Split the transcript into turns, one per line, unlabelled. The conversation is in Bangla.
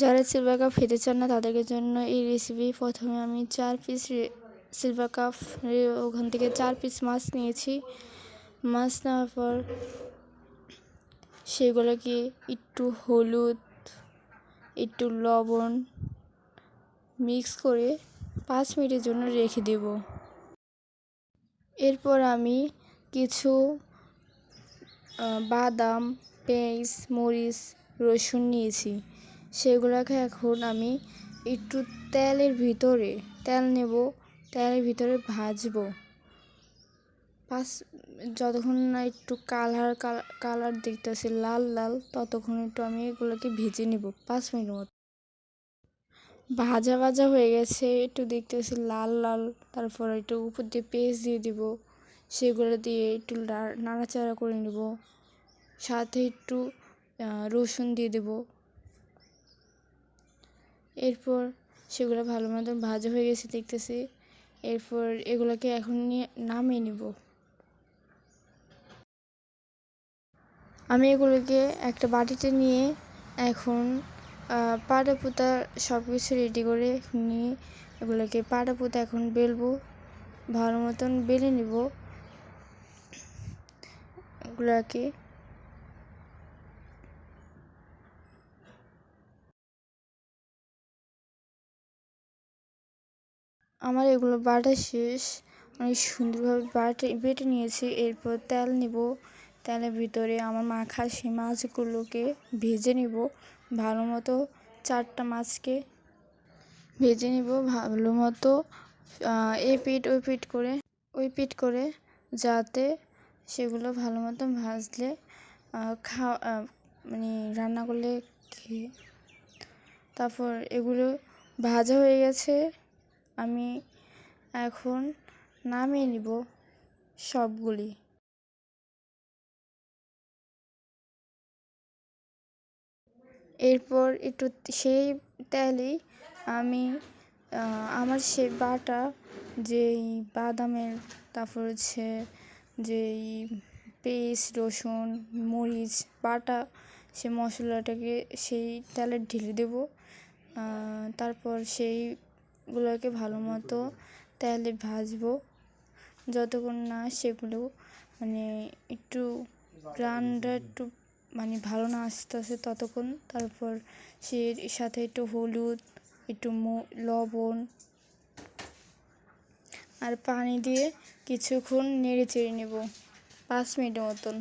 যারা সিলভার কাপ খেতে চান না তাদের জন্য এই রেসিপি। প্রথমে আমি 4 পিস সিলভার কাপ ওখান থেকে 4 পিস মাছ নিয়েছি। মাছ নেওয়ার পর সেগুলোকে একটু হলুদ, একটু লবণ মিক্স করে 5 মিনিটের জন্য রেখে দেব। এরপর আমি কিছু বাদাম, পেঁয়াজ, মরিচ, রসুন নিয়েছি। সেগুলোকে এখন আমি একটু তেল নেব, তেলের ভিতরে ভাজবো। যতক্ষণ না একটু কালার দেখতেছি লাল লাল, ততক্ষণ একটু আমি এগুলোকে ভেজে নেব 5 মিনিট মতো। ভাজা হয়ে গেছে, একটু দেখতেছি লাল লাল। তারপর একটু উপর দিয়ে পেঁয়াজ দিয়ে দিব, সেগুলো দিয়ে একটু নাড়াচাড়া করে নেব। সাথে একটু রসুন দিয়ে দেব। এরপর সেগুলো ভালো মতন ভাজা হয়ে গেছে দেখতেছি। এরপর এগুলোকে এখন নামিয়ে নেব। আমি এগুলোকে একটা বাটিতে নিয়ে এখন পাটা পোতা সব কিছু রেডি করে নিয়ে এগুলোকে পাটা পোতা এখন বেলবো। ভালো মতন বেলে নেব এগুলোকে। আমার এগুলো বাটা শেষ, অনেক সুন্দরভাবে বেটে নিয়েছি। এরপর তেল নেব, তেলের ভিতরে আমার মাখা সেই মাছগুলোকে ভেজে নেব ভালো মতো। 4টা মাছকে ভেজে নেব ভালো মতো, ওই পিঠ করে যাতে সেগুলো ভালো মতো ভাজলে মানে রান্না করলে খেয়ে। তারপর এগুলো ভাজা হয়ে গেছে, আমি এখন নামিয়ে নিব সবগুলি। এরপর একটু সেই তেলেই আমি আমার সেই বাটা যেই বাদামের, তারপর হচ্ছে যেই পেস্ট, রসুন, মরিচ বাটা, সে মশলাটাকে সেই তেলে ঢেলে দেব। তারপর সেইগুলোকে ভালো মতো তেলে ভাজবো যতক্ষণ না সেগুলো মানে একটু গ্রানটা একটু মানে ভালো না আসতেছে ততক্ষণ। তারপর সাথে একটু হলুদ, একটু লবণ আর পানি দিয়ে কিছুক্ষণ নেড়ে চেড়ে নেব 5 মিনিটের মতন।